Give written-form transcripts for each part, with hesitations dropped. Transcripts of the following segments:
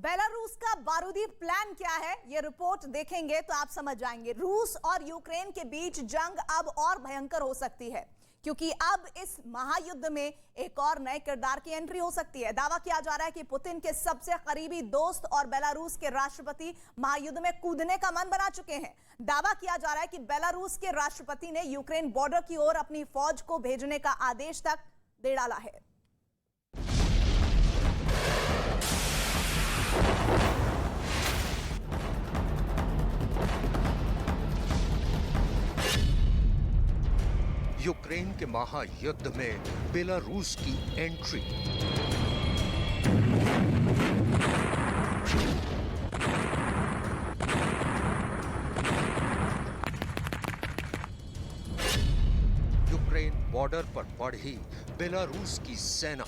Belarus का बारूदी plan क्या है, ये रिपोर्ट देखेंगे तो आप समझ जाएंगे। रूस और यूक्रेन के बीच जंग अब और भयंकर हो सकती है, क्योंकि अब इस महायुद्ध में एक और नए किरदार की एंट्री हो सकती है। दावा किया जा रहा है कि पुतिन के सबसे करीबी दोस्त और बेलारूस के राष्ट्रपति महायुद्ध में कूदने का मन बना चुके हैं। दावा किया जा रहा है कि बेलारूस के राष्ट्रपति ने यूक्रेन बॉर्डर की ओर अपनी फौज को भेजने का आदेश तक दे डाला है। यूक्रेन के महायुद्ध में बेलारूस की एंट्री। यूक्रेन बॉर्डर पर बढ़ी बेलारूस की सेना।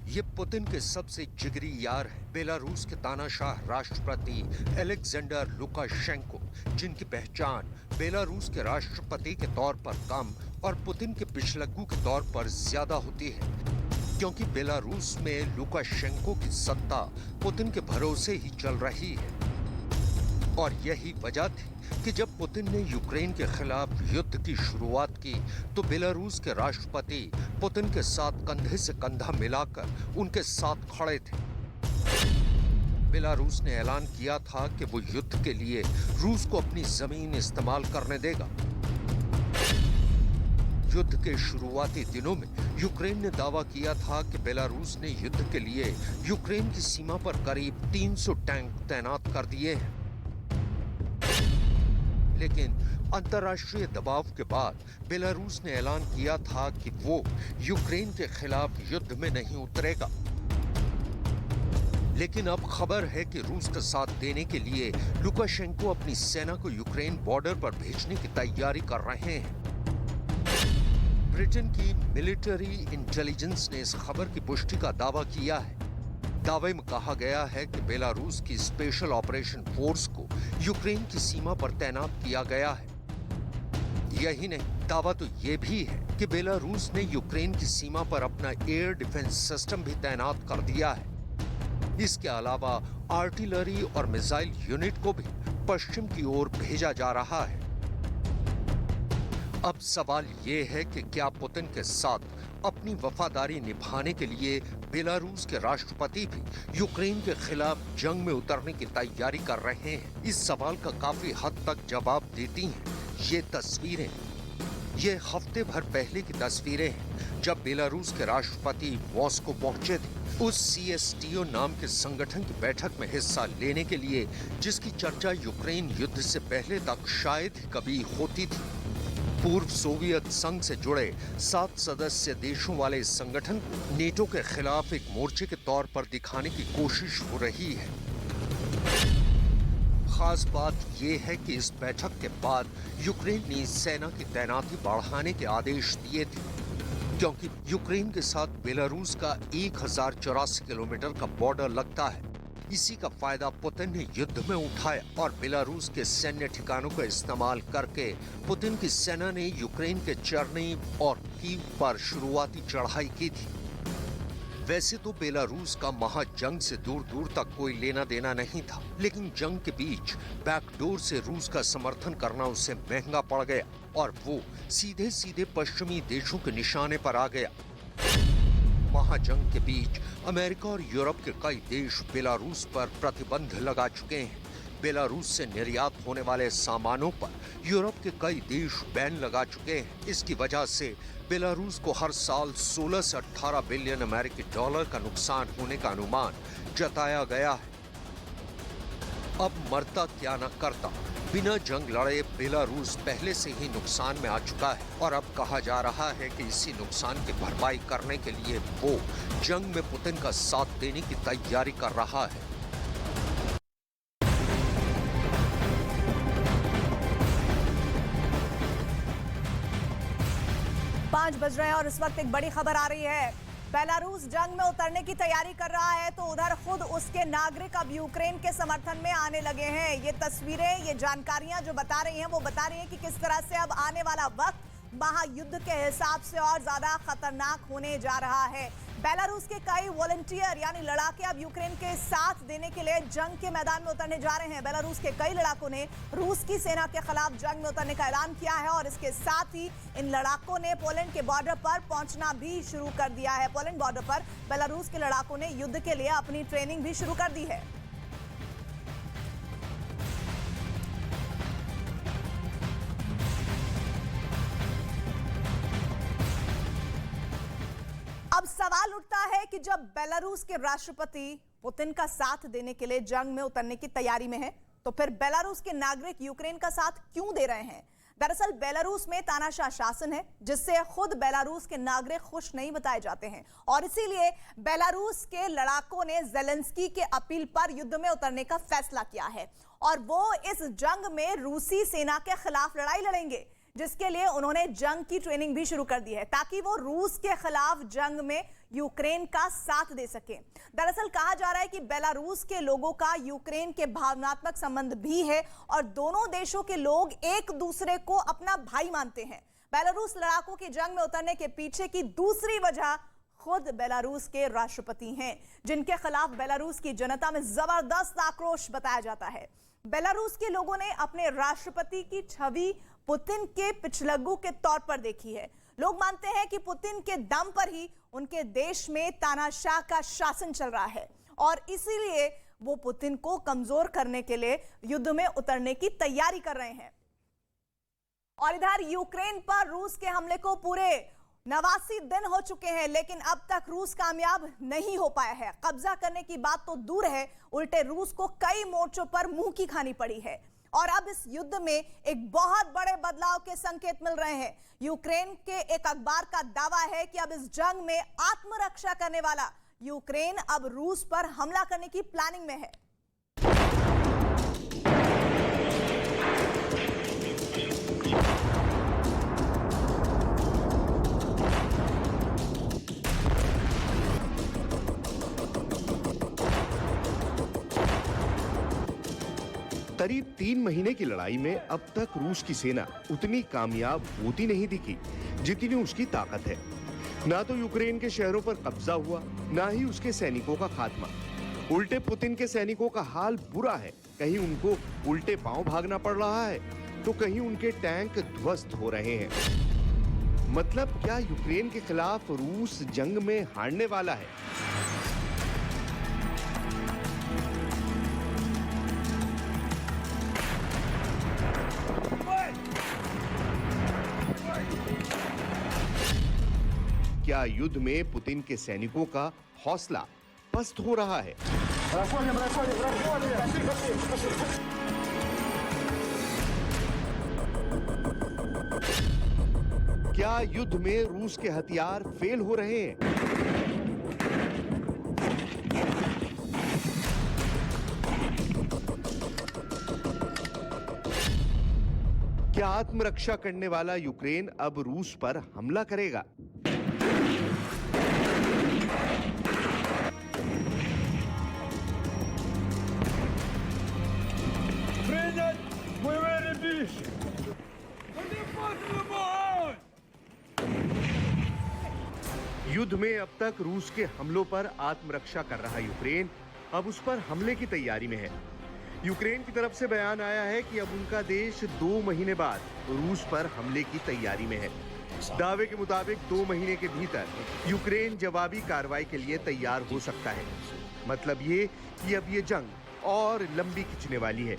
ये पुतिन के सबसे जिगरी यार है, बेलारूस के तानाशाह राष्ट्रपति अलेक्जेंडर लुकाशेंको, जिनकी पहचान बेलारूस के राष्ट्रपति के तौर पर कम और पुतिन के पिछलग्गू के तौर पर ज्यादा होती है, क्योंकि बेलारूस में लुकाशेंको की सत्ता पुतिन के भरोसे ही चल रही है। और यही वजह थी कि जब पुतिन ने यूक्रेन के खिलाफ युद्ध की शुरुआत की तो बेलारूस के राष्ट्रपति पुतिन के साथ कंधे से कंधा मिलाकर उनके साथ खड़े थे। बेलारूस ने ऐलान किया था कि वो युद्ध के लिए रूस को अपनी जमीन इस्तेमाल करने देगा। युद्ध के शुरुआती दिनों में यूक्रेन ने दावा किया था कि बेलारूस ने युद्ध के लिए यूक्रेन की सीमा पर करीब 300 टैंक तैनात कर दिए हैं। लेकिन अंतर्राष्ट्रीय दबाव के बाद बेलारूस ने ऐलान किया था कि वो यूक्रेन के खिलाफ युद्ध में नहीं उतरेगा। लेकिन अब खबर है कि रूस का साथ देने के लिए लुकाशेंको अपनी सेना को यूक्रेन बॉर्डर पर भेजने की तैयारी कर रहे हैं। ब्रिटेन की मिलिट्री इंटेलिजेंस ने इस खबर की पुष्टि का दावा किया है। दावे में कहा गया है कि बेलारूस की स्पेशल ऑपरेशन फोर्स को यूक्रेन की सीमा पर तैनात किया गया है। यही नहीं, दावा तो यह भी है कि बेलारूस ने यूक्रेन की सीमा पर अपना एयर डिफेंस सिस्टम भी तैनात कर दिया है। इसके अलावा आर्टिलरी और मिसाइल यूनिट को भी पश्चिम की ओर भेजा जा रहा है। अब सवाल ये है कि क्या पुतिन के साथ अपनी वफादारी निभाने के लिए बेलारूस के राष्ट्रपति भी यूक्रेन के खिलाफ जंग में उतरने की तैयारी कर रहे हैं? इस सवाल का काफी हद तक जवाब देती हैं ये तस्वीरें। ये हफ्ते भर पहले की तस्वीरें हैं जब बेलारूस के राष्ट्रपति मॉस्को पहुंचे थे उस CSTO नाम के संगठन की बैठक में हिस्सा लेने के लिए, जिसकी चर्चा यूक्रेन युद्ध से पहले तक शायद ही कभी होती थी। पूर्व सोवियत संघ से जुड़े 7 सदस्य देशों वाले इस संगठन को नेटो के खिलाफ एक मोर्चे के तौर पर दिखाने की कोशिश हो रही है। खास बात यह है कि इस बैठक के बाद यूक्रेन ने सेना की तैनाती बढ़ाने के आदेश दिए थे, क्योंकि यूक्रेन के साथ बेलारूस का 1084 किलोमीटर का बॉर्डर लगता है। इसी का फायदा पुतिन ने युद्ध में उठाया और बेलारूस के सैन्य ठिकानों का इस्तेमाल करके पुतिन की सेना ने यूक्रेन के चेर्निहिव और कीव पर शुरुआती चढ़ाई की थी। वैसे तो बेलारूस का महाजंग से दूर दूर तक कोई लेना देना नहीं था, लेकिन जंग के बीच बैकडोर से रूस का समर्थन करना उसे महंगा पड़ गया और वो सीधे सीधे पश्चिमी देशों के निशाने पर आ गया। महाजंग के बीच अमेरिका और यूरोप के कई देश बेलारूस पर प्रतिबंध लगा चुके हैं। बेलारूस से निर्यात होने वाले सामानों पर यूरोप के कई देश बैन लगा चुके हैं। इसकी वजह से बेलारूस को हर साल 16 से 18 बिलियन अमेरिकी डॉलर का नुकसान होने का अनुमान जताया गया है। अब मरता क्या न करता, बिना जंग लड़े बेलारूस पहले से ही नुकसान में आ चुका है और अब कहा जा रहा है कि इसी नुकसान की भरपाई करने के लिए वो जंग में पुतिन का साथ देने की तैयारी कर रहा है। 5 बज रहे हैं और इस वक्त एक बड़ी खबर आ रही है। बेलारूस जंग में उतरने की तैयारी कर रहा है तो उधर खुद उसके नागरिक अब यूक्रेन के समर्थन में आने लगे हैं। ये तस्वीरें, ये जानकारियां जो बता रही हैं वो बता रही हैं कि किस तरह से अब आने वाला वक्त महायुद्ध के हिसाब से और ज्यादा खतरनाक होने जा रहा है। बेलारूस के कई वॉलंटियर यानी लड़ाके अब यूक्रेन के साथ देने के लिए जंग के मैदान में उतरने जा रहे हैं। बेलारूस के कई लड़ाकों ने रूस की सेना के खिलाफ जंग में उतरने का ऐलान किया है और इसके साथ ही इन लड़ाकों ने पोलैंड के बॉर्डर पर पहुंचना भी शुरू कर दिया है। पोलैंड बॉर्डर पर बेलारूस के लड़ाकों ने युद्ध के लिए अपनी ट्रेनिंग भी शुरू कर दी है। अब सवाल उठता है कि जब बेलारूस के राष्ट्रपति पुतिन का साथ देने के लिए जंग में उतरने की तैयारी में है तो फिर बेलारूस के नागरिक यूक्रेन का साथ क्यों दे रहे हैं? दरअसल बेलारूस में तानाशाह शासन है जिससे खुद बेलारूस के नागरिक खुश नहीं बताए जाते हैं और इसीलिए बेलारूस के लड़ाकों ने ज़ेलेंस्की के अपील पर युद्ध में उतरने का फैसला किया है और वो इस जंग में रूसी सेना के खिलाफ लड़ाई लड़ेंगे, जिसके लिए उन्होंने जंग की ट्रेनिंग भी शुरू कर दी है ताकि वो रूस के खिलाफ जंग में यूक्रेन का साथ दे सके। दरअसल कहा जा रहा है कि बेलारूस के लोगों का यूक्रेन के भावनात्मक संबंध भी है और दोनों देशों के लोग एक दूसरे को अपना भाई मानते हैं। बेलारूस लड़ाकों की जंग में उतरने के पीछे की दूसरी वजह खुद बेलारूस के राष्ट्रपति हैं, जिनके खिलाफ बेलारूस की जनता में जबरदस्त आक्रोश बताया जाता है। बेलारूस के लोगों ने अपने राष्ट्रपति की छवि पुतिन के पिछलग्गू के तौर पर देखी है। लोग मानते हैं कि पुतिन के दम पर ही उनके देश में तानाशाह का शासन चल रहा है और इसीलिए वो पुतिन को कमजोर करने के लिए युद्ध में उतरने की तैयारी कर रहे हैं। और इधर यूक्रेन पर रूस के हमले को पूरे 89 दिन हो चुके हैं, लेकिन अब तक रूस कामयाब नहीं हो पाया है। कब्जा करने की बात तो दूर है, उल्टे रूस को कई मोर्चों पर मुंह की खानी पड़ी है और अब इस युद्ध में एक बहुत बड़े बदलाव के संकेत मिल रहे हैं। यूक्रेन के एक अखबार का दावा है कि अब इस जंग में आत्मरक्षा करने वाला यूक्रेन अब रूस पर हमला करने की प्लानिंग में है। करीब 3 महीने की लड़ाई में अब तक रूस की सेना उतनी कामयाब होती नहीं दिखी जितनी उसकी ताकत है। ना तो यूक्रेन के शहरों पर कब्जा हुआ, ना ही उसके सैनिकों का खात्मा। उल्टे पुतिन के सैनिकों का हाल बुरा है। कहीं उनको उल्टे पांव भागना पड़ रहा है तो कहीं उनके टैंक ध्वस्त हो रहे हैं। मतलब क्या यूक्रेन के खिलाफ रूस जंग में हारने वाला है? क्या युद्ध में पुतिन के सैनिकों का हौसला पस्त हो रहा है? क्या युद्ध में रूस के हथियार फेल हो रहे हैं? क्या आत्मरक्षा करने वाला यूक्रेन अब रूस पर हमला करेगा? युद्ध में अब तक रूस के हमलों पर आत्मरक्षा कर रहा यूक्रेन अब उस पर हमले की तैयारी में है। यूक्रेन की तरफ से बयान आया है कि अब उनका देश 2 महीने बाद रूस पर हमले की तैयारी में है। दावे के मुताबिक 2 महीने के भीतर यूक्रेन जवाबी कार्रवाई के लिए तैयार हो सकता है। मतलब ये कि अब ये जंग और लंबी खिंचने वाली है।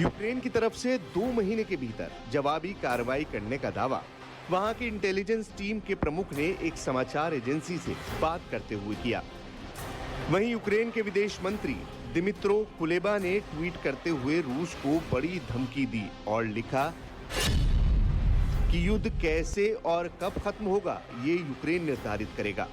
यूक्रेन की तरफ से 2 महीने के भीतर जवाबी कार्रवाई करने का दावा वहां की इंटेलिजेंस टीम के प्रमुख ने एक समाचार एजेंसी से बात करते हुए किया। वहीं यूक्रेन के विदेश मंत्री दिमित्रो कुलेबा ने ट्वीट करते हुए रूस को बड़ी धमकी दी और लिखा कि युद्ध कैसे और कब खत्म होगा ये यूक्रेन निर्धारित करेगा।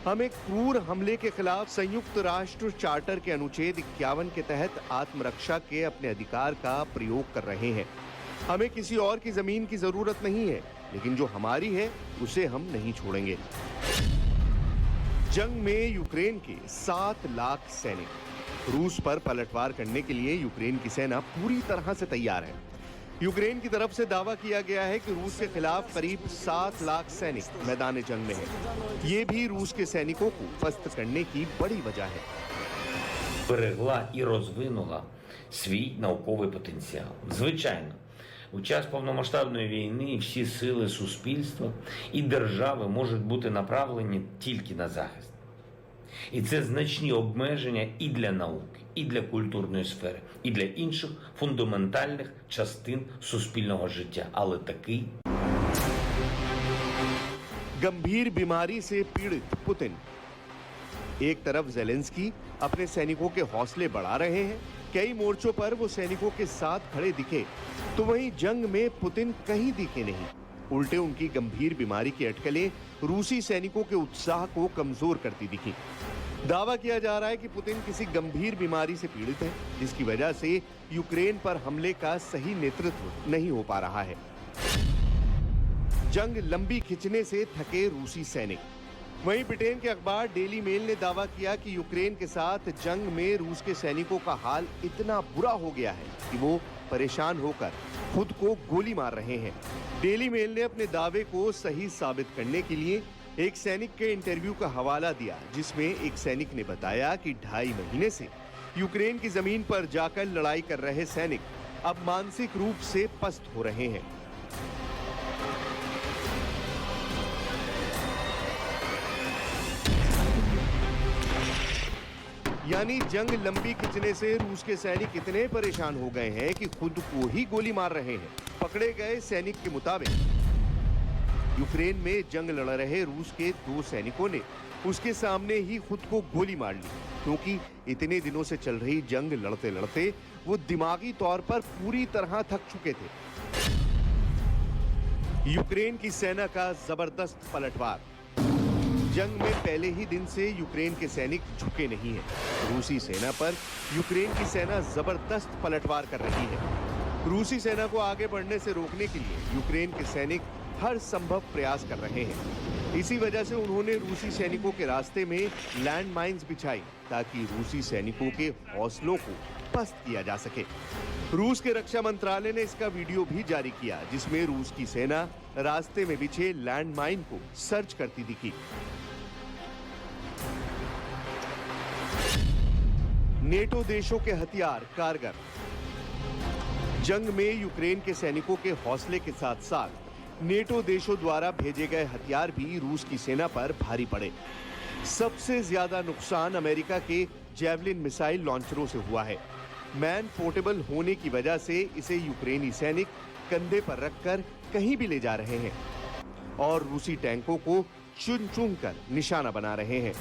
हम एक क्रूर हमले के खिलाफ संयुक्त राष्ट्र चार्टर के अनुच्छेद 51 के तहत आत्मरक्षा के अपने अधिकार का प्रयोग कर रहे हैं। हमें किसी और की जमीन की जरूरत नहीं है, लेकिन जो हमारी है उसे हम नहीं छोड़ेंगे। जंग में यूक्रेन के 7 लाख सैनिक। रूस पर पलटवार करने के लिए यूक्रेन की सेना पूरी तरह से तैयार है। यूक्रेन की तरफ से दावा किया गया है कि रूस के खिलाफ करीब 7 लाख सैनिक मैदान जंग में हैं। ये भी रूस के सैनिकों को पस्त करने की बड़ी वजह है। Берегла і розвинула свій науковий потенціал. Звичайно, у час повномасштабної війни всі сили суспільства і держави можуть бути направлені тільки на захист. І це значні обмеження і для науки, і для культурної сфери, і для інших фундаментальних частин суспільного життя. Але такий गंभीर बीमारी से पीड़ित पुतिन। एक तरफ जेलेंस्की अपने सैनिकों के हौसले बढ़ा रहे हैं, कई मोर्चों पर वो सैनिकों के साथ खड़े दिखे, तो वहीं जंग में पुतिन कहीं दिखे नहीं। उल्टे उनकी गंभीर बीमारी की अटकलें रूसी सैनिकों के उत्साह को कमजोर करती दिखी। दावा किया जा रहा है कि पुतिन किसी गंभीर बीमारी से पीड़ित है, जिसकी वजह से यूक्रेन पर हमले का सही नेतृत्व नहीं हो पा रहा है। जंग लंबी खिंचने से थके रूसी सैनिक। वहीं ब्रिटेन के अखबार डेली मेल ने दावा किया कि यूक्रेन के साथ जंग में रूस के सैनिकों का हाल इतना बुरा हो गया है कि वो परेशान होकर खुद को गोली मार रहे हैं। डेली मेल ने अपने दावे को सही साबित करने के लिए एक सैनिक के इंटरव्यू का हवाला दिया, जिसमें एक सैनिक ने बताया कि 2.5 महीने से यूक्रेन की जमीन पर जाकर लड़ाई कर रहे सैनिक अब मानसिक रूप से पस्त हो रहे हैं। यानी जंग लंबी खिंचने से रूस के सैनिक इतने परेशान हो गए हैं कि खुद को ही गोली मार रहे हैं। पकड़े गए सैनिक के मुताबिक यूक्रेन में जंग लड़ रहे रूस के 2 सैनिकों ने उसके सामने ही खुद को गोली मार ली, क्योंकि इतने दिनों से चल रही जंग लड़ते लड़ते वो दिमागी तौर पर पूरी तरह थक चुके थे। यूक्रेन की सेना का जबरदस्त पलटवार। जंग में पहले ही दिन से यूक्रेन के सैनिक झुके नहीं हैं। रूसी सेना पर यूक्रेन की सेना जबरदस्त पलटवार कर रही है। रूसी सेना को आगे बढ़ने से रोकने के लिए यूक्रेन के सैनिक हर संभव प्रयास कर रहे हैं। इसी वजह से उन्होंने रूसी सैनिकों के रास्ते में लैंड माइन्स बिछाई, ताकि रूसी सैनिकों के हौसलों को पस्त किया जा सके। रूस के रक्षा मंत्रालय ने इसका वीडियो भी जारी किया, जिसमें रूस की सेना रास्ते में बिछे लैंड माइन को सर्च करती दिखी। नेटो देशों के हथियार कारगर। जंग में यूक्रेन के सैनिकों के हौसले के साथ साथ नेटो देशों द्वारा भेजे गए हथियार भी रूस की सेना पर भारी पड़े। सबसे ज्यादा नुकसान अमेरिका के जेवलिन मिसाइल लॉन्चरों से हुआ है। मैन पोर्टेबल होने की वजह से इसे यूक्रेनी सैनिक कंधे पर रखकर कहीं भी ले जा रहे हैं और रूसी टैंकों को चुन चुन कर निशाना बना रहे हैं।